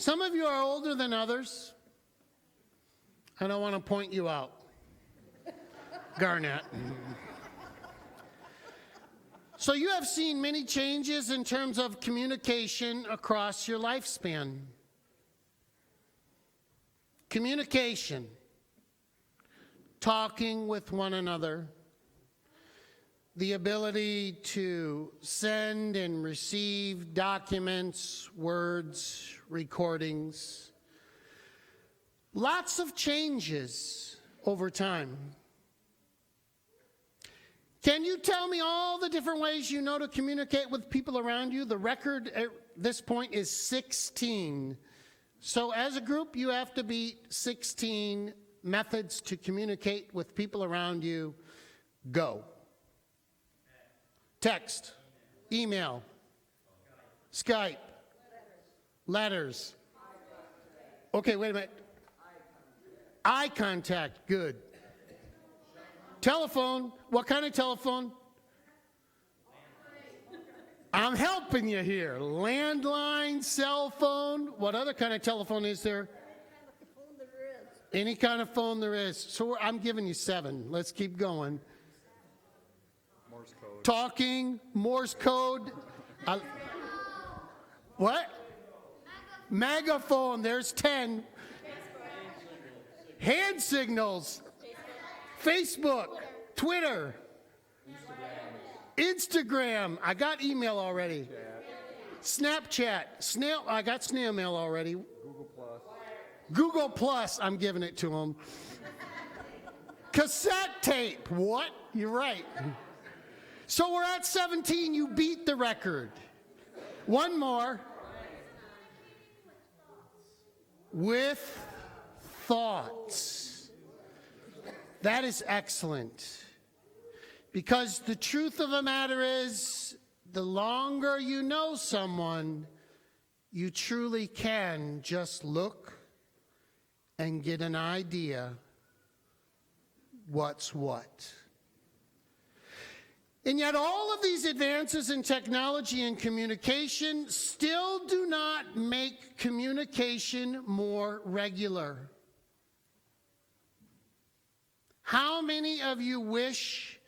Some of you are older than others. I don't want to point you out. Garnett. So you have seen many changes in terms of communication across your lifespan. Communication, talking with one another, the ability to send and receive documents, words, recordings. Lots of changes over time. Can you tell me all the different ways you know to communicate with people around you? The record at this point is 16. So as a group, you have to beat 16 methods to communicate with people around you. Go. Text, email, Skype, letters. Okay, wait a minute. Eye contact, good. Telephone, what kind of telephone? I'm helping you here. Landline, cell phone. What other kind of telephone is there? Any kind of phone there is. So I'm giving you 7. Let's keep going. Morse code. Talking, Morse code. What? Megaphone, there's 10. Hand signals. Facebook, Twitter, Instagram. I got email already. Snapchat, I got snail mail already. Google Plus, I'm giving it to them. Cassette tape, what? You're right. So we're at 17, you beat the record. One more. With thoughts. That is excellent. Because the truth of the matter is, the longer you know someone, you truly can just look and get an idea what's what. And yet all of these advances in technology and communication still do not make communication more regular. How many of you wish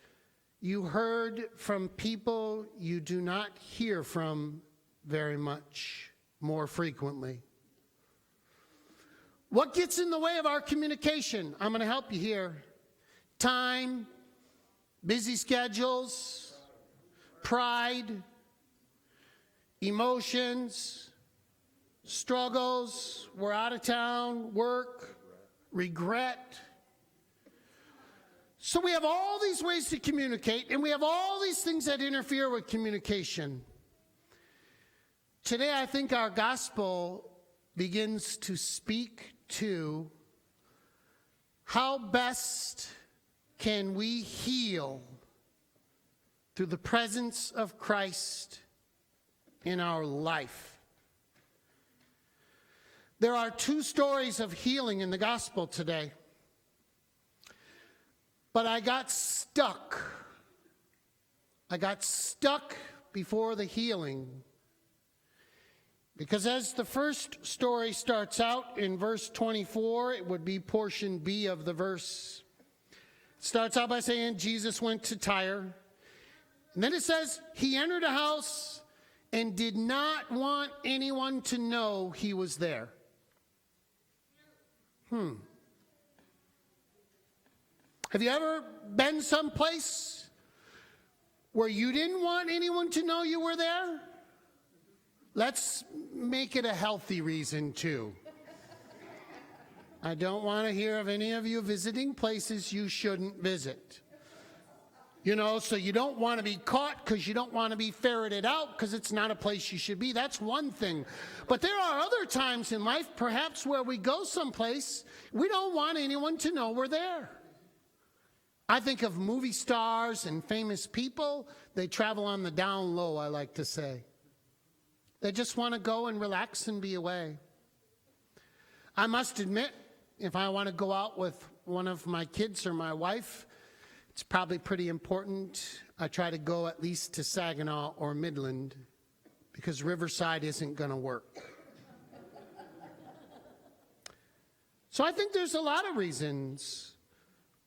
you heard from people you do not hear from very much, more frequently? What gets in the way of our communication? I'm going to help you here. Time, busy schedules, pride, emotions, struggles, we're out of town, work, regret. So we have all these ways to communicate, and we have all these things that interfere with communication. Today, I think our gospel begins to speak to how best can we heal through the presence of Christ in our life. There are 2 stories of healing in the gospel today. But I got stuck. I got stuck before the healing. Because as the first story starts out in verse 24, it would be portion B of the verse. It starts out by saying Jesus went to Tyre. And then it says he entered a house and did not want anyone to know he was there. Have you ever been someplace where you didn't want anyone to know you were there? Let's make it a healthy reason, too. I don't want to hear of any of you visiting places you shouldn't visit. You know, so you don't want to be caught because you don't want to be ferreted out because it's not a place you should be. That's one thing. But there are other times in life, perhaps, where we go someplace, we don't want anyone to know we're there. I think of movie stars and famous people. They travel on the down low, I like to say. They just want to go and relax and be away. I must admit, if I want to go out with one of my kids or my wife, it's probably pretty important. I try to go at least to Saginaw or Midland because Riverside isn't going to work. So I think there's a lot of reasons.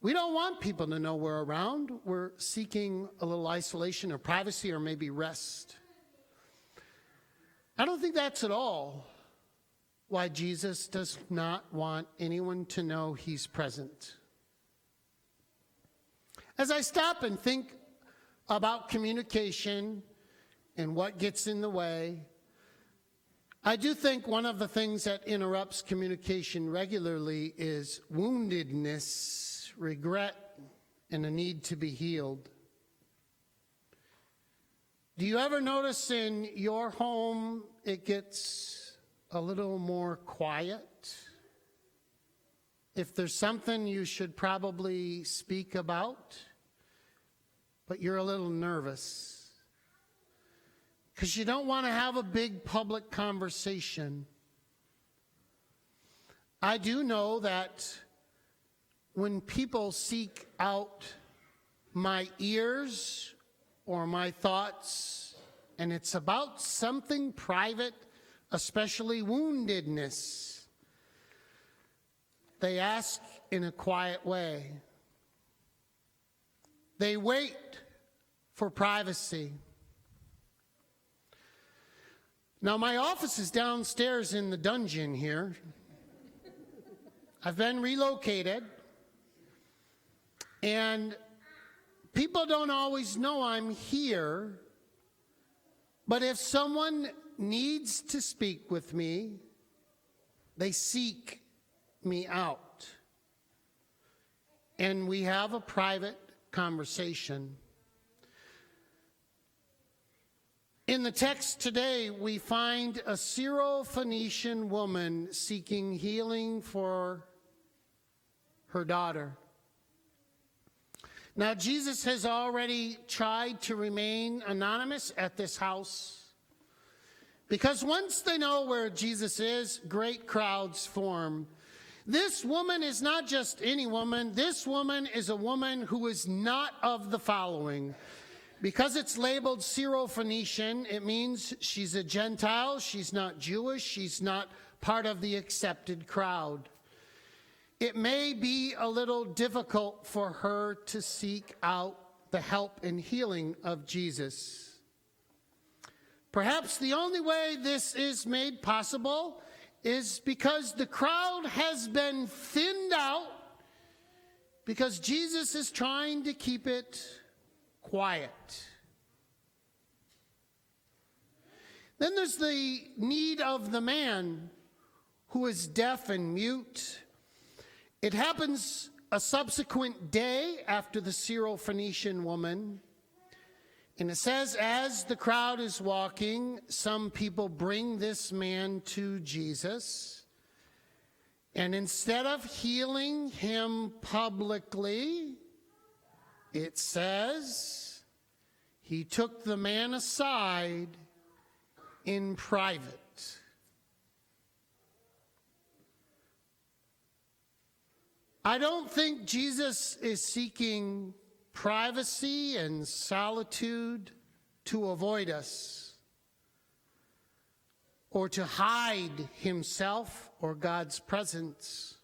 We don't want people to know we're around. We're seeking a little isolation or privacy or maybe rest. I don't think that's at all why Jesus does not want anyone to know he's present. As I stop and think about communication and what gets in the way, I do think one of the things that interrupts communication regularly is woundedness, regret, and a need to be healed. Do you ever notice in your home it gets a little more quiet? If there's something you should probably speak about, but you're a little nervous because you don't want to have a big public conversation. I do know that when people seek out my ears or my thoughts, and it's about something private, especially woundedness, they ask in a quiet way. They wait for privacy. Now, my office is downstairs in the dungeon here. I've been relocated, and people don't always know I'm here, but if someone needs to speak with me, they seek me out, and we have a private conversation. In the text today, we find a Syrophoenician woman seeking healing for her daughter. Now, Jesus has already tried to remain anonymous at this house because once they know where Jesus is, great crowds form. This woman is not just any woman. This woman is a woman who is not of the following. Because it's labeled Syrophoenician, it means she's a Gentile, she's not Jewish, she's not part of the accepted crowd. It may be a little difficult for her to seek out the help and healing of Jesus. Perhaps the only way this is made possible is because the crowd has been thinned out because Jesus is trying to keep it quiet. Then there's the need of the man who is deaf and mute. It happens a subsequent day after the Syrophoenician woman. And it says, as the crowd is walking, some people bring this man to Jesus. And instead of healing him publicly, it says, he took the man aside in private. I don't think Jesus is seeking privacy and solitude to avoid us or to hide himself or God's presence.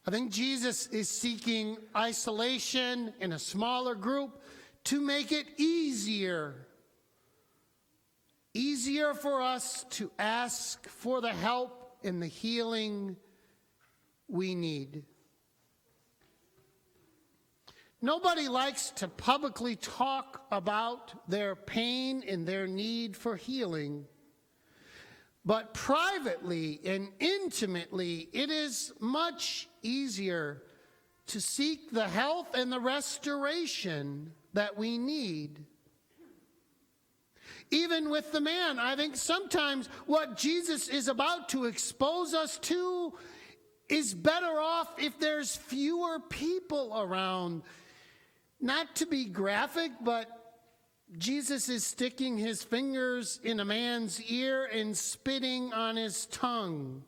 I think Jesus is seeking isolation in a smaller group to make it easier for us to ask for the help and the healing we need. Nobody likes to publicly talk about their pain and their need for healing. But privately and intimately, it is much easier to seek the health and the restoration that we need. Even with the man, I think sometimes what Jesus is about to expose us to is better off if there's fewer people around. Not to be graphic, but Jesus is sticking his fingers in a man's ear and spitting on his tongue.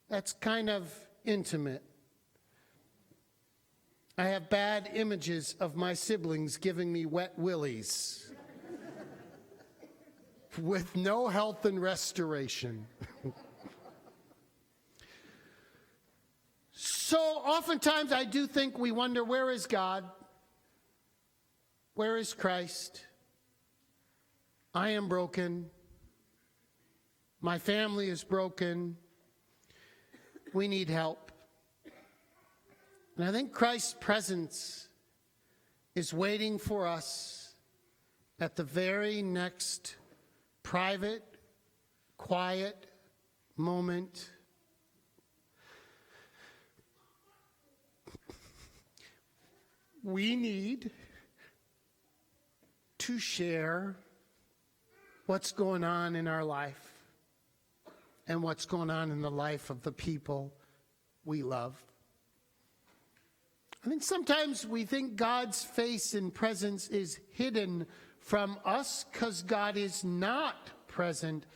That's kind of intimate. I have bad images of my siblings giving me wet willies with no health and restoration. So oftentimes I do think we wonder, where is God? Where is Christ? I am broken. My family is broken. We need help. And I think Christ's presence is waiting for us at the very next private, quiet moment. We need to share what's going on in our life and what's going on in the life of the people we love. I think sometimes we think God's face and presence is hidden from us because God is not present.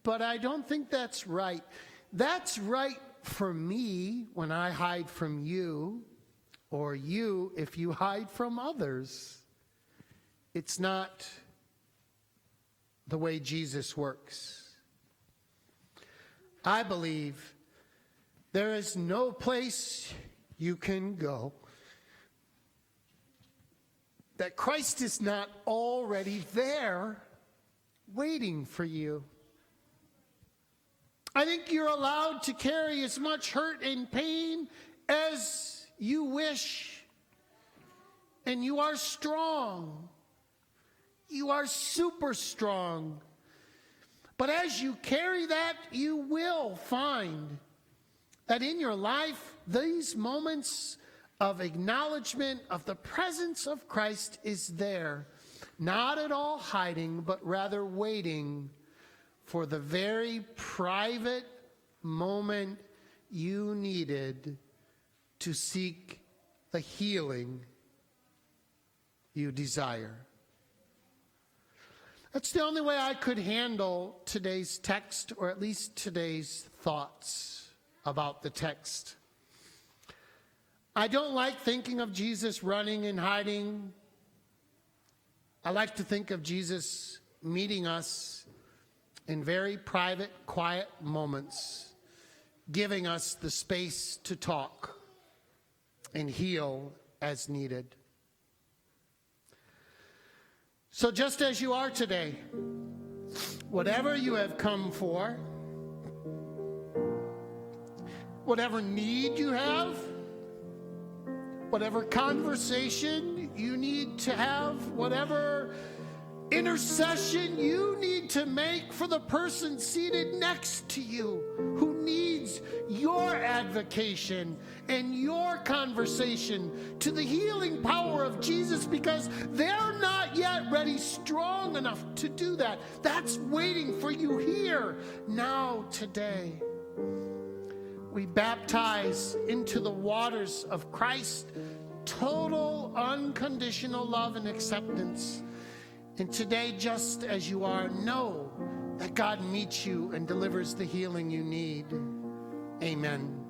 But I don't think that's right. That's right for me when I hide from you, or you if you hide from others. It's not the way Jesus works. I believe there is no place you can go that Christ is not already there waiting for you. I think you're allowed to carry as much hurt and pain as you wish. And you are strong. You are super strong. But as you carry that, you will find that in your life, these moments of acknowledgement of the presence of Christ is there. Not at all hiding, but rather waiting for the very private moment you needed to seek the healing you desire. That's the only way I could handle today's text, or at least today's thoughts about the text. I don't like thinking of Jesus running and hiding. I like to think of Jesus meeting us in very private, quiet moments, giving us the space to talk and heal as needed. So just as you are today, whatever you have come for, whatever need you have, whatever conversation you need to have, whatever intercession you need to make for the person seated next to you who needs your advocation and your conversation to the healing power of Jesus, because they're not yet ready strong enough to do that. That's waiting for you here, now, today. We baptize into the waters of Christ total unconditional love and acceptance. And today, just as you are, know that God meets you and delivers the healing you need. Amen.